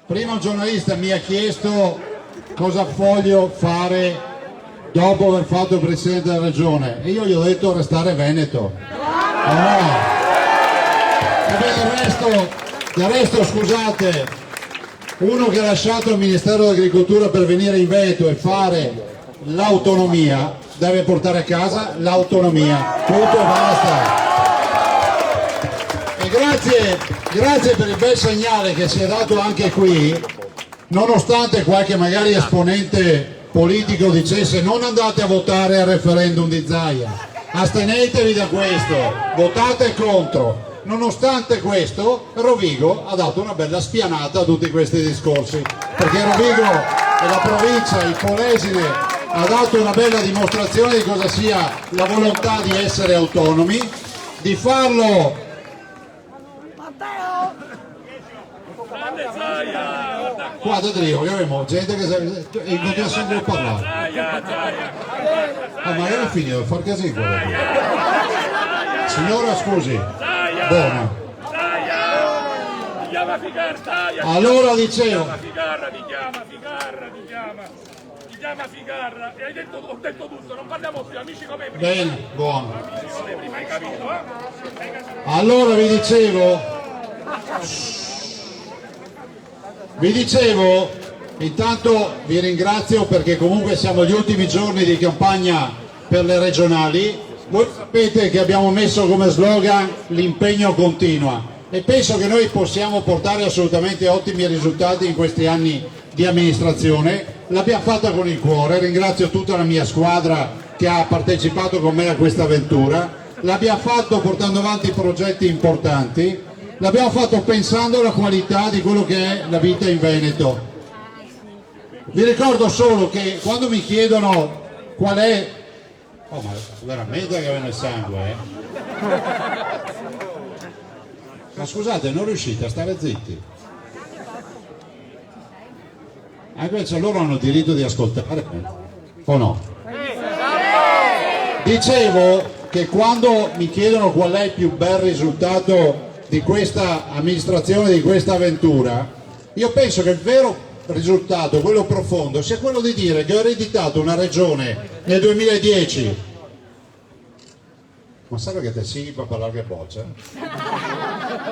Prima un giornalista mi ha chiesto cosa voglio fare dopo aver fatto il presidente della regione e io gli ho detto restare veneto. Del resto scusate, uno che ha lasciato il Ministero dell'Agricoltura per venire in Veneto e fare l'autonomia deve portare a casa l'autonomia, punto e basta. E grazie per il bel segnale che si è dato anche qui, nonostante qualche magari esponente politico dicesse non andate a votare al referendum di Zaia, astenetevi da questo, votate contro. Nonostante questo Rovigo ha dato una bella spianata a tutti questi discorsi, perché Rovigo e la provincia, il Polesine, ha dato una bella dimostrazione di cosa sia la volontà di essere autonomi, di farlo. Qua da Drio, che abbiamo gente che continua sempre a parlare. Magari è finito, far casino quello qui. Signora scusi, buona. Allora dicevo. Ti chiama Ficarra e ho detto tutto, non parliamo più, amici come prima. Bene, buono. Prima hai capito, Allora vi dicevo, intanto vi ringrazio perché comunque siamo agli ultimi giorni di campagna per le regionali. Voi sapete che abbiamo messo come slogan l'impegno continua e penso che noi possiamo portare assolutamente ottimi risultati in questi anni di amministrazione. L'abbiamo fatta con il cuore, ringrazio tutta la mia squadra che ha partecipato con me a questa avventura, l'abbiamo fatto portando avanti progetti importanti, l'abbiamo fatto pensando alla qualità di quello che è la vita in Veneto. Vi ricordo solo che quando mi chiedono qual è... Oh, ma veramente che aveva il sangue, Ma scusate, non riuscite a stare zitti? Invece loro hanno il diritto di ascoltare, o no? Dicevo che quando mi chiedono qual è il più bel risultato di questa amministrazione, di questa avventura, io penso che il vero risultato, quello profondo, sia quello di dire che ho ereditato una regione nel 2010. Ma sai che te sigli per parlare che boccia?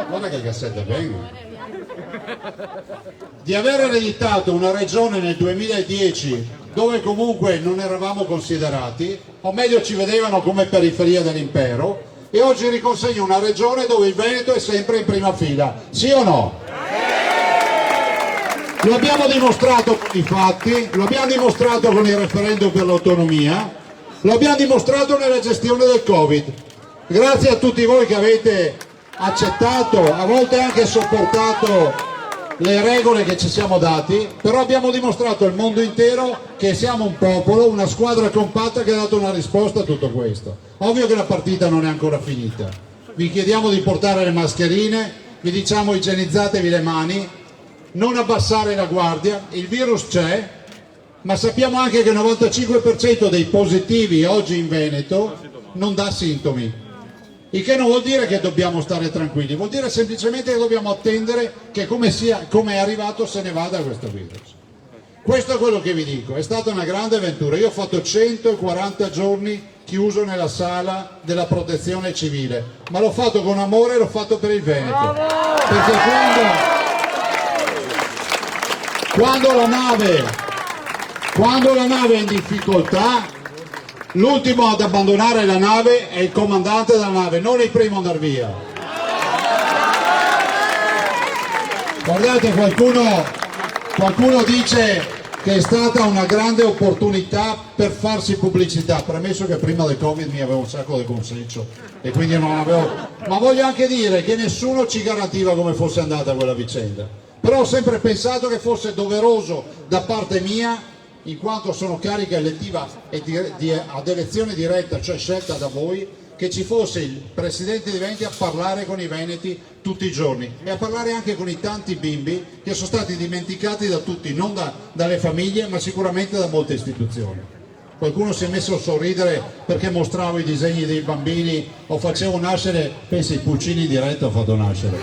Guarda che cassette vengono. Di aver ereditato una regione nel 2010 dove comunque non eravamo considerati, o meglio ci vedevano come periferia dell'impero, e oggi riconsegno una regione dove il Veneto è sempre in prima fila, sì o no? Lo abbiamo dimostrato con i fatti, lo abbiamo dimostrato con il referendum per l'autonomia, lo abbiamo dimostrato nella gestione del Covid. Grazie a tutti voi che avete accettato, a volte anche sopportato le regole che ci siamo dati, però abbiamo dimostrato al mondo intero che siamo un popolo, una squadra compatta che ha dato una risposta a tutto questo. Ovvio che la partita non è ancora finita, vi chiediamo di portare le mascherine, vi diciamo igienizzatevi le mani, non abbassare la guardia, il virus c'è, ma sappiamo anche che il 95% dei positivi oggi in Veneto non dà sintomi. Il che non vuol dire che dobbiamo stare tranquilli, vuol dire semplicemente che dobbiamo attendere che come è arrivato se ne vada questo virus. Questo è quello che vi dico, è stata una grande avventura. Io ho fatto 140 giorni chiuso nella sala della protezione civile, ma l'ho fatto con amore e l'ho fatto per il Veneto. Perché quando la nave è in difficoltà, l'ultimo ad abbandonare la nave è il comandante della nave, non il primo ad andare via. Guardate, qualcuno dice che è stata una grande opportunità per farsi pubblicità, premesso che prima del Covid mi avevo un sacco di consenso e quindi non avevo... Ma voglio anche dire che nessuno ci garantiva come fosse andata quella vicenda, però ho sempre pensato che fosse doveroso da parte mia, in quanto sono carica elettiva e ad elezione diretta, cioè scelta da voi, che ci fosse il presidente di Veneti a parlare con i veneti tutti i giorni e a parlare anche con i tanti bimbi che sono stati dimenticati da tutti, non dalle famiglie ma sicuramente da molte istituzioni. Qualcuno si è messo a sorridere perché mostravo i disegni dei bambini o facevo nascere, pensi, i pulcini in diretta ho fatto nascere.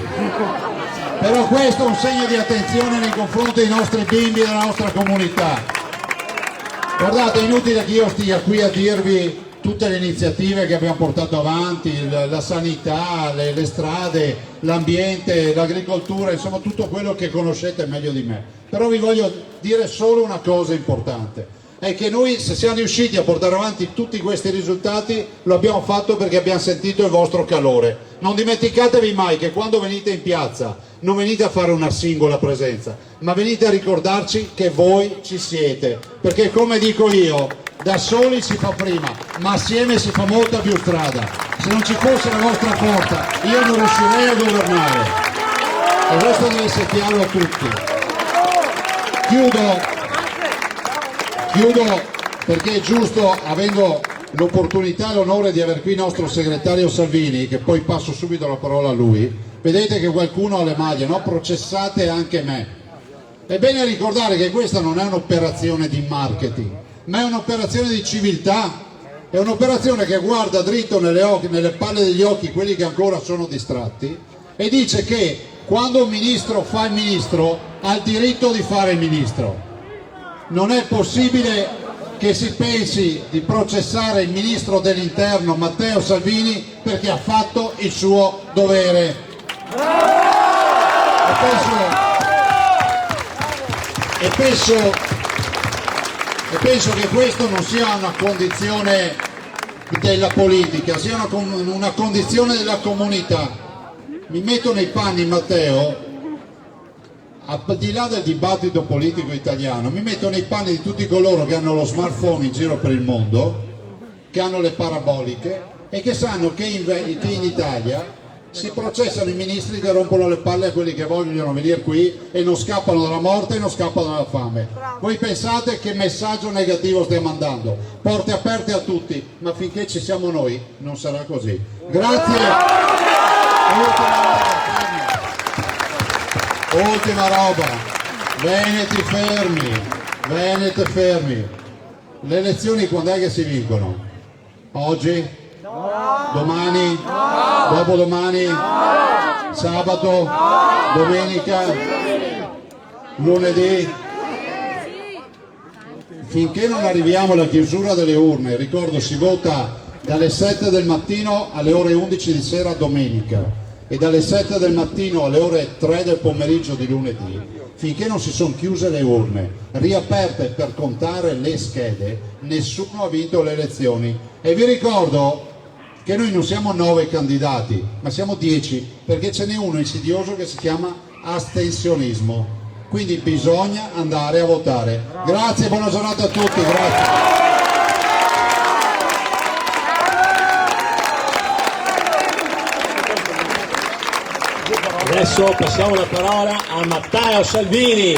Però questo è un segno di attenzione nei confronti dei nostri bimbi e della nostra comunità. Guardate, è inutile che io stia qui a dirvi tutte le iniziative che abbiamo portato avanti, la sanità, le strade, l'ambiente, l'agricoltura, insomma tutto quello che conoscete meglio di me. Però vi voglio dire solo una cosa importante, è che noi, se siamo riusciti a portare avanti tutti questi risultati, lo abbiamo fatto perché abbiamo sentito il vostro calore. Non dimenticatevi mai che quando venite in piazza non venite a fare una singola presenza, ma venite a ricordarci che voi ci siete, perché come dico io, da soli si fa prima, ma assieme si fa molta più strada. Se non ci fosse la vostra forza, io non riuscirei a governare. E questo deve essere chiaro a tutti. Chiudo perché è giusto, avendo l'opportunità e l'onore di avere qui il nostro segretario Salvini, che poi passo subito la parola a lui. Vedete che qualcuno ha le maglie, no? Processate anche me. È bene ricordare che questa non è un'operazione di marketing, ma è un'operazione di civiltà, è un'operazione che guarda dritto nelle palle degli occhi quelli che ancora sono distratti e dice che quando un ministro fa il ministro ha il diritto di fare il ministro. Non è possibile che si pensi di processare il ministro dell'interno Matteo Salvini perché ha fatto il suo dovere. E penso che questo non sia una condizione della politica, sia una condizione della comunità. Mi metto nei panni, Matteo, al di là del dibattito politico italiano, mi metto nei panni di tutti coloro che hanno lo smartphone in giro per il mondo, che hanno le paraboliche e che sanno che in Italia si processano i ministri che rompono le palle a quelli che vogliono venire qui e non scappano dalla morte e non scappano dalla fame. Voi pensate che messaggio negativo stiamo mandando? Porte aperte a tutti, ma finché ci siamo noi non sarà così. Grazie. Ultima roba, Veneti fermi. Le elezioni quando è che si vincono? Oggi? Domani? Dopodomani? Sabato? Domenica? Lunedì? Finché non arriviamo alla chiusura delle urne, ricordo si vota dalle 7 del mattino alle ore 11 di sera domenica e dalle 7 del mattino alle ore 3 del pomeriggio di lunedì, finché non si sono chiuse le urne, riaperte per contare le schede, nessuno ha vinto le elezioni. E vi ricordo che noi non siamo 9 candidati, ma siamo 10, perché ce n'è uno insidioso che si chiama astensionismo. Quindi bisogna andare a votare. Grazie, buona giornata a tutti, grazie. Adesso passiamo la parola a Matteo Salvini.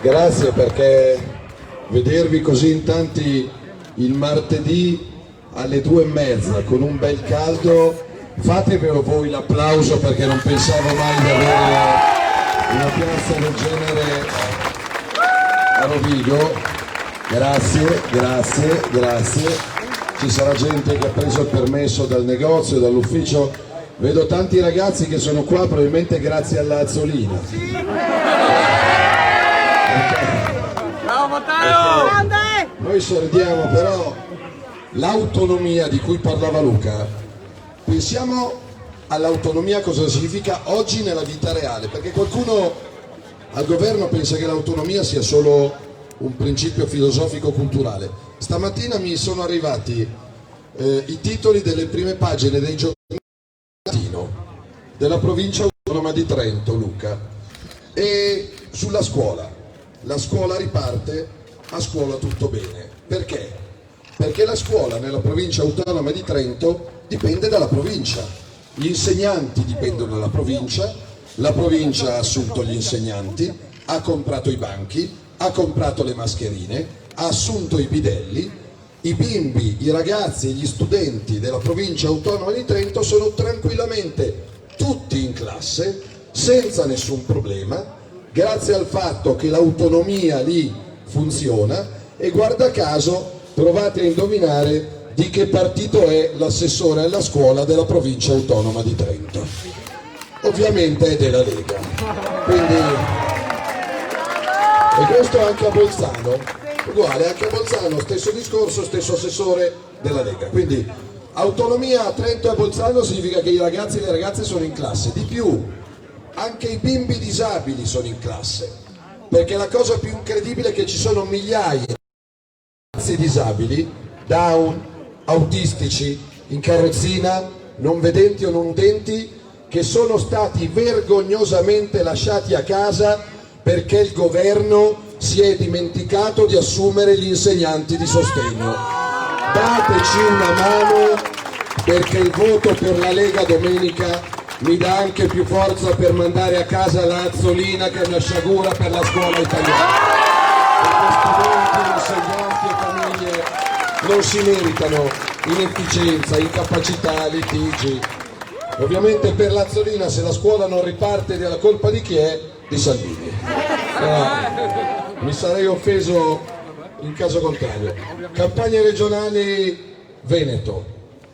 Grazie, perché vedervi così in tanti il martedì alle 2:30 con un bel caldo, fatevelo voi l'applauso, perché non pensavo mai di avere una piazza del genere a Rovigo. Grazie. Ci sarà gente che ha preso il permesso dal negozio, dall'ufficio. Vedo tanti ragazzi che sono qua probabilmente grazie alla Azzolina. Bravo Matteo! Noi sorridiamo, però l'autonomia di cui parlava Luca, pensiamo all'autonomia cosa significa oggi nella vita reale, perché qualcuno al governo pensa che l'autonomia sia solo un principio filosofico culturale. Stamattina mi sono arrivati i titoli delle prime pagine dei giornali della provincia autonoma di Trento, Luca, e sulla scuola. La scuola riparte, a scuola tutto bene. Perché? Perché la scuola nella provincia autonoma di Trento dipende dalla provincia. Gli insegnanti dipendono dalla provincia, la provincia ha assunto gli insegnanti, ha comprato i banchi, ha comprato le mascherine, ha assunto i bidelli, i bimbi, i ragazzi e gli studenti della provincia autonoma di Trento sono tranquillamente tutti in classe, senza nessun problema, grazie al fatto che l'autonomia lì funziona. E guarda caso, provate a indovinare di che partito è l'assessore alla scuola della provincia autonoma di Trento. Ovviamente è della Lega. Quindi, e questo anche a Bolzano, uguale, anche a Bolzano, stesso discorso, stesso assessore della Lega. Quindi autonomia a Trento e a Bolzano significa che i ragazzi e le ragazze sono in classe. Di più, anche i bimbi disabili sono in classe, perché la cosa più incredibile è che ci sono migliaia di ragazzi disabili, Down, autistici, in carrozzina, non vedenti o non udenti, che sono stati vergognosamente lasciati a casa perché il governo si è dimenticato di assumere gli insegnanti di sostegno. Dateci una mano, perché il voto per la Lega domenica mi dà anche più forza per mandare a casa la Azzolina, che è una sciagura per la scuola italiana. Perché studenti, insegnanti e famiglie non si meritano inefficienza, incapacità, litigi. Ovviamente per l'Azzolina, se la scuola non riparte, la colpa di chi è? Di Salvini. Mi sarei offeso in caso contrario. Campagne regionali Veneto.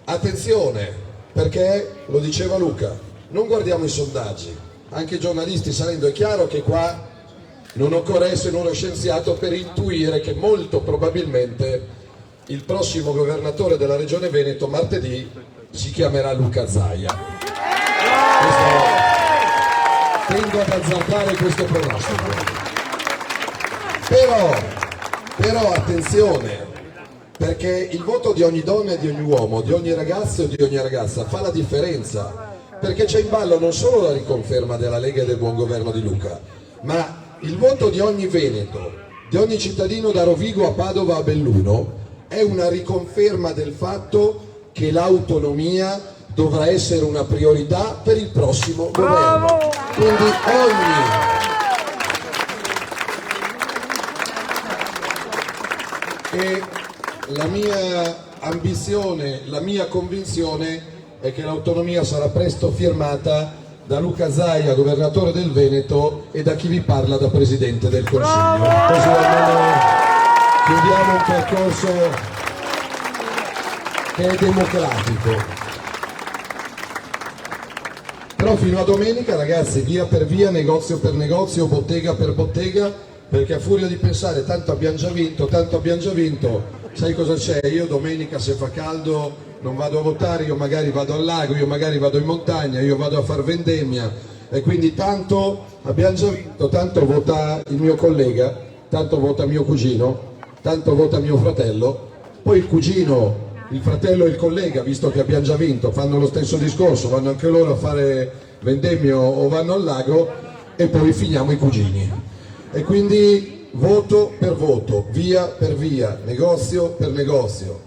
Attenzione, perché lo diceva Luca, non guardiamo i sondaggi, anche i giornalisti salendo, è chiaro che qua non occorre essere uno scienziato per intuire che molto probabilmente il prossimo governatore della regione Veneto martedì si chiamerà Luca Zaia. Tendo ad azzardare questo pronostico. Però attenzione, perché il voto di ogni donna e di ogni uomo, di ogni ragazzo e di ogni ragazza fa la differenza, perché c'è in ballo non solo la riconferma della Lega e del buon governo di Luca, ma il voto di ogni veneto, di ogni cittadino da Rovigo a Padova a Belluno è una riconferma del fatto che l'autonomia dovrà essere una priorità per il prossimo governo. Quindi e la mia ambizione, la mia convinzione è che l'autonomia sarà presto firmata da Luca Zaia, governatore del Veneto, e da chi vi parla da Presidente del Consiglio. Così almeno chiudiamo un percorso che è democratico. Però fino a domenica, ragazzi, via per via, negozio per negozio, bottega per bottega, perché a furia di pensare tanto abbiamo già vinto, sai cosa c'è? Io domenica, se fa caldo, non vado a votare, io magari vado al lago, io magari vado in montagna, io vado a far vendemmia, e quindi tanto abbiamo già vinto, tanto vota il mio collega, tanto vota mio cugino, tanto vota mio fratello, poi il cugino, il fratello e il collega, visto che abbiamo già vinto, fanno lo stesso discorso, vanno anche loro a fare vendemmio o vanno al lago, e poi finiamo i cugini. E quindi voto per voto, via per via, negozio per negozio,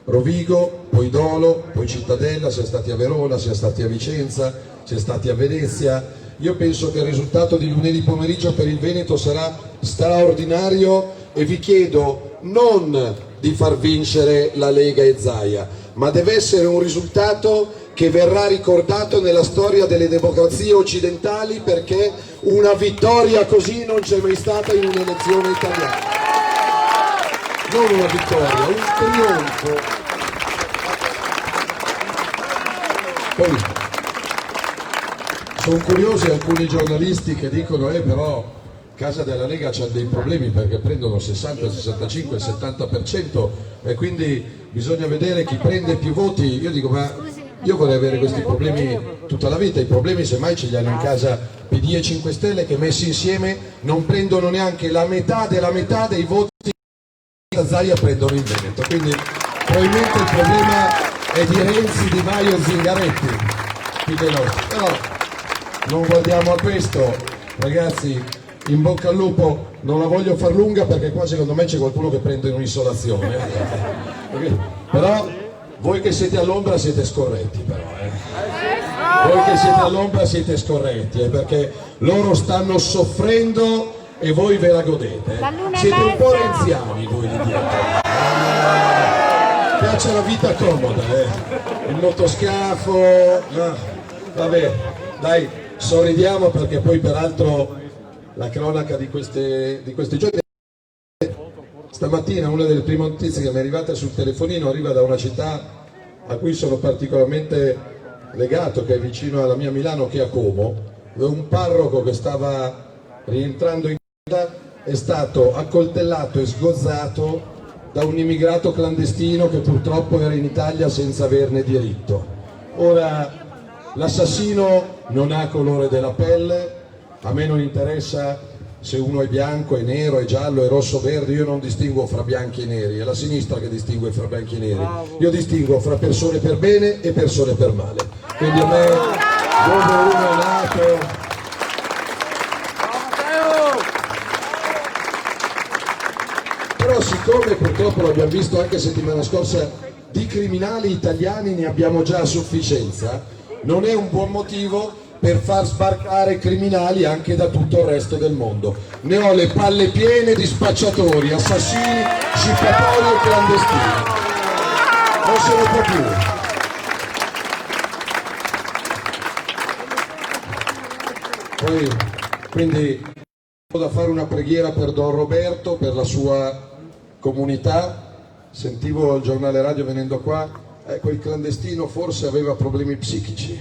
Rovigo, poi Dolo, poi Cittadella, si è stati a Verona, si è stati a Vicenza, si è stati a Venezia. Io penso che il risultato di lunedì pomeriggio per il Veneto sarà straordinario, e vi chiedo non di far vincere la Lega e Zaia, ma deve essere un risultato che verrà ricordato nella storia delle democrazie occidentali, perché una vittoria così non c'è mai stata in un'elezione italiana. Non una vittoria, un trionfo. Poi sono curiosi alcuni giornalisti che dicono però Casa della Lega c'ha dei problemi perché prendono 60, 65, 70%, e quindi bisogna vedere chi prende più voti. Io dico, ma io vorrei avere questi problemi tutta la vita. I problemi semmai ce li hanno in casa PD e 5 Stelle, che messi insieme non prendono neanche la metà della metà dei voti che Zaia prendono in Veneto. Quindi probabilmente il problema è di Renzi, Di Maio, Zingaretti, più dei nostri. Però non guardiamo a questo, ragazzi. In bocca al lupo, non la voglio far lunga perché qua secondo me c'è qualcuno che prende un'isolazione. Però voi che siete all'ombra siete scorretti, però. Voi che siete all'ombra siete scorretti, perché loro stanno soffrendo e voi ve la godete. Siete un po' renziani voi lì dietro. Piace la vita comoda, il motoscafo. No. Vabbè, dai, sorridiamo perché poi peraltro la cronaca di questi giorni Stamattina una delle prime notizie che mi è arrivata sul telefonino arriva da una città a cui sono particolarmente legato, che è vicino alla mia Milano, che è a Como, dove un parroco che stava rientrando in casa è stato accoltellato e sgozzato da un immigrato clandestino che purtroppo era in Italia senza averne diritto. Ora, l'assassino non ha colore della pelle, a me non interessa se uno è bianco, è nero, è giallo, è rosso, verde, io non distinguo fra bianchi e neri, è la sinistra che distingue fra bianchi e neri. Io distinguo fra persone per bene e persone per male. Quindi a me, dove uno è nato... Però siccome purtroppo l'abbiamo visto anche settimana scorsa, di criminali italiani ne abbiamo già a sufficienza, non è un buon motivo per far sbarcare criminali anche da tutto il resto del mondo. Ne ho le palle piene di spacciatori, assassini, scippatori e clandestini. Non se ne può più. Poi, quindi, ho da fare una preghiera per Don Roberto, per la sua comunità. Sentivo al giornale radio venendo qua, quel clandestino forse aveva problemi psichici.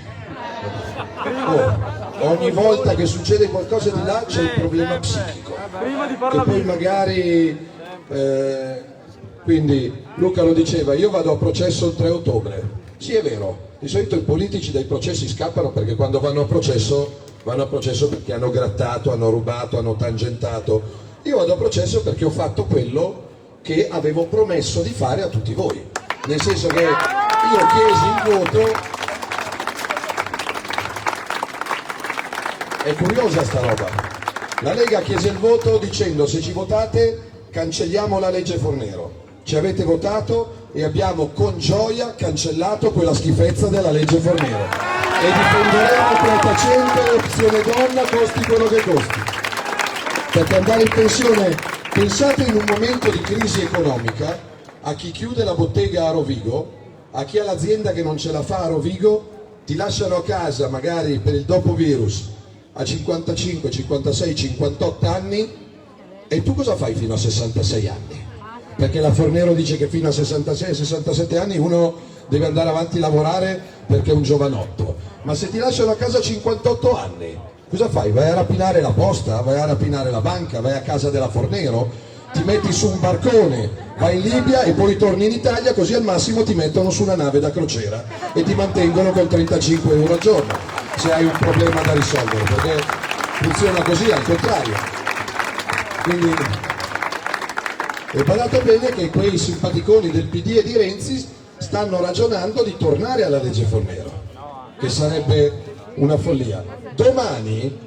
Ogni volta che succede qualcosa di là c'è il problema psichico, che poi magari quindi Luca lo diceva, io vado a processo il 3 ottobre. Sì, è vero, di solito i politici dai processi scappano perché quando vanno a processo perché hanno grattato, hanno rubato, hanno tangentato. Io vado a processo perché ho fatto quello che avevo promesso di fare a tutti voi, nel senso che io chiesi il voto. È curiosa sta roba. La Lega chiese il voto dicendo: se ci votate cancelliamo la legge Fornero. Ci avete votato e abbiamo con gioia cancellato quella schifezza della legge Fornero e difenderemo quota 100 e opzione donna, costi quello che costi, perché andare in pensione, pensate, in un momento di crisi economica, a chi chiude la bottega a Rovigo, a chi ha l'azienda che non ce la fa a Rovigo, ti lasciano a casa magari per il dopovirus a 55, 56, 58 anni, e tu cosa fai fino a 66 anni? Perché la Fornero dice che fino a 66, 67 anni uno deve andare avanti a lavorare perché è un giovanotto. Ma se ti lasciano a casa a 58 anni, cosa fai? Vai a rapinare la posta, vai a rapinare la banca, vai a casa della Fornero, ti metti su un barcone, vai in Libia e poi torni in Italia, così al massimo ti mettono su una nave da crociera e ti mantengono con 35 euro al giorno, se hai un problema da risolvere, perché funziona così, al contrario. Quindi, e badate bene che quei simpaticoni del PD e di Renzi stanno ragionando di tornare alla legge Fornero, che sarebbe una follia. Domani,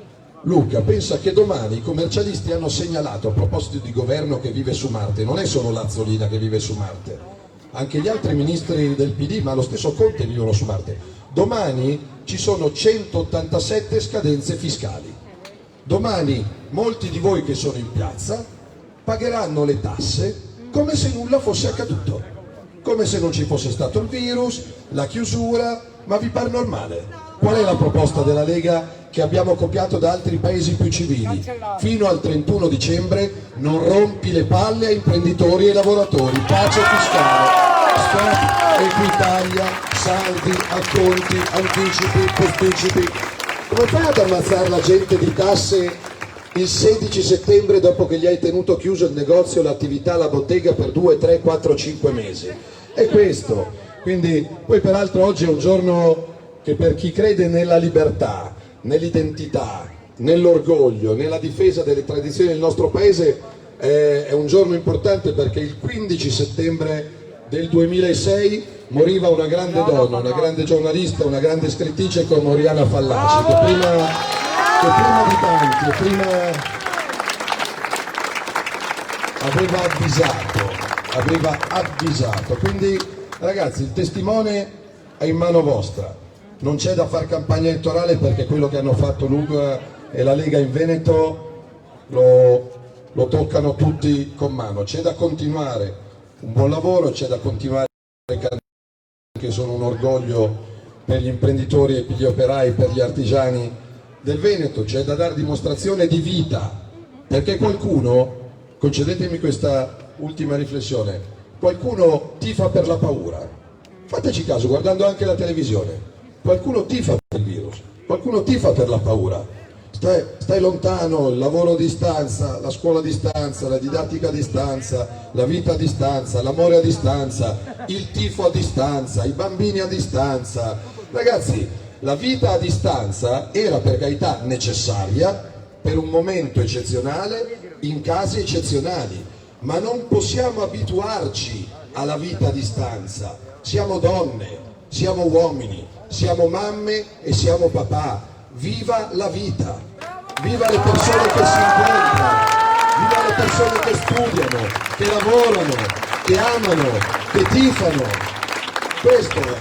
Luca, pensa che domani i commercialisti hanno segnalato, a proposito di governo che vive su Marte, non è solo Lazzolina che vive su Marte, anche gli altri ministri del PD, ma lo stesso Conte vivono su Marte. Domani ci sono 187 scadenze fiscali. Domani molti di voi che sono in piazza pagheranno le tasse come se nulla fosse accaduto, come se non ci fosse stato il virus, la chiusura, ma vi pare normale? Qual è la proposta della Lega che abbiamo copiato da altri paesi più civili? Fino al 31 dicembre non rompi le palle a imprenditori e lavoratori, pace fiscale, stop Equitalia, saldi, acconti, anticipi, posticipi. Come fai ad ammazzare la gente di tasse il 16 settembre dopo che gli hai tenuto chiuso il negozio, l'attività, la bottega per 2, 3, 4, 5 mesi? È questo. Quindi, poi peraltro oggi è un giorno che per chi crede nella libertà, nell'identità, nell'orgoglio, nella difesa delle tradizioni del nostro paese è un giorno importante, perché il 15 settembre del 2006 moriva una grande donna, una grande giornalista, una grande scrittrice come Oriana Fallaci, che prima di tanti, aveva avvisato. Quindi ragazzi, il testimone è in mano vostra. Non c'è da fare campagna elettorale, perché quello che hanno fatto Luca e la Lega in Veneto lo toccano tutti con mano. C'è da continuare un buon lavoro, c'è da continuare che sono un orgoglio per gli imprenditori e per gli operai, per gli artigiani del Veneto. C'è da dare dimostrazione di vita, perché qualcuno, concedetemi questa ultima riflessione, qualcuno tifa per la paura. Fateci caso, guardando anche la televisione, qualcuno tifa per il virus, qualcuno tifa per la paura. Stai lontano, il lavoro a distanza, la scuola a distanza, la didattica a distanza, la vita a distanza, l'amore a distanza, il tifo a distanza, i bambini a distanza. Ragazzi, la vita a distanza era per carità necessaria per un momento eccezionale, in casi eccezionali, ma non possiamo abituarci alla vita a distanza. Siamo donne, siamo uomini, siamo mamme e siamo papà. Viva la vita, viva le persone che si incontrano, viva le persone che studiano, che lavorano, che amano, che tifano. Questo è.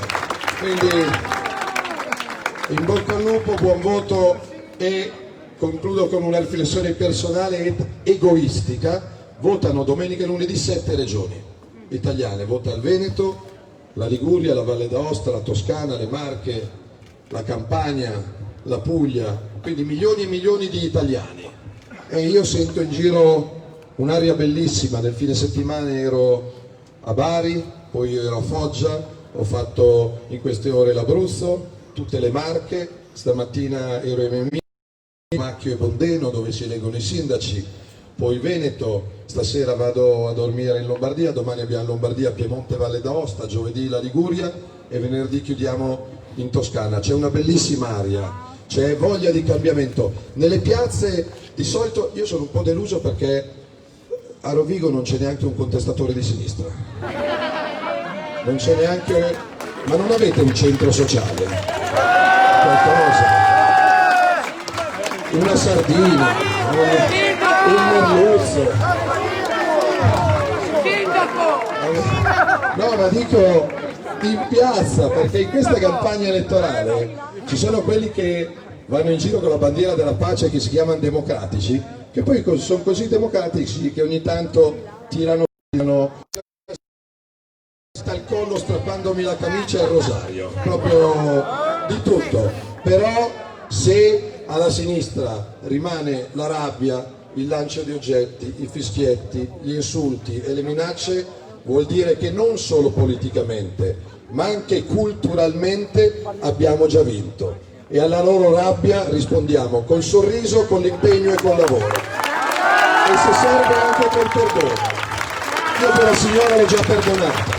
Quindi in bocca al lupo, buon voto, e concludo con una riflessione personale ed egoistica. Votano domenica e lunedì 7 regioni italiane, vota il Veneto, la Liguria, la Valle d'Aosta, la Toscana, le Marche, la Campania, la Puglia, quindi milioni e milioni di italiani. E io sento in giro un'aria bellissima. Nel fine settimana ero a Bari, poi ero a Foggia, ho fatto in queste ore l'Abruzzo, tutte le Marche, stamattina ero in Emilia, Macchio e Bondeno dove si eleggono i sindaci, poi Veneto, stasera vado a dormire in Lombardia, domani abbiamo Lombardia, Piemonte, Valle d'Aosta, giovedì la Liguria e venerdì chiudiamo in Toscana. C'è una bellissima aria, c'è voglia di cambiamento. Nelle piazze di solito io sono un po' deluso perché a Rovigo non c'è neanche un contestatore di sinistra, non c'è neanche, ma non avete un centro sociale, qualcosa, una sardina, un merluzzo. No, ma dico in piazza, perché in questa campagna elettorale ci sono quelli che vanno in giro con la bandiera della pace che si chiamano democratici, che poi sono così democratici che ogni tanto tirano sta il collo strappandomi la camicia e il rosario, proprio di tutto. Però se alla sinistra rimane la rabbia, il lancio di oggetti, i fischietti, gli insulti e le minacce, vuol dire che non solo politicamente ma anche culturalmente abbiamo già vinto, e alla loro rabbia rispondiamo col sorriso, con l'impegno e col lavoro, e se serve anche col perdono. Io quella signora l'ho già perdonata,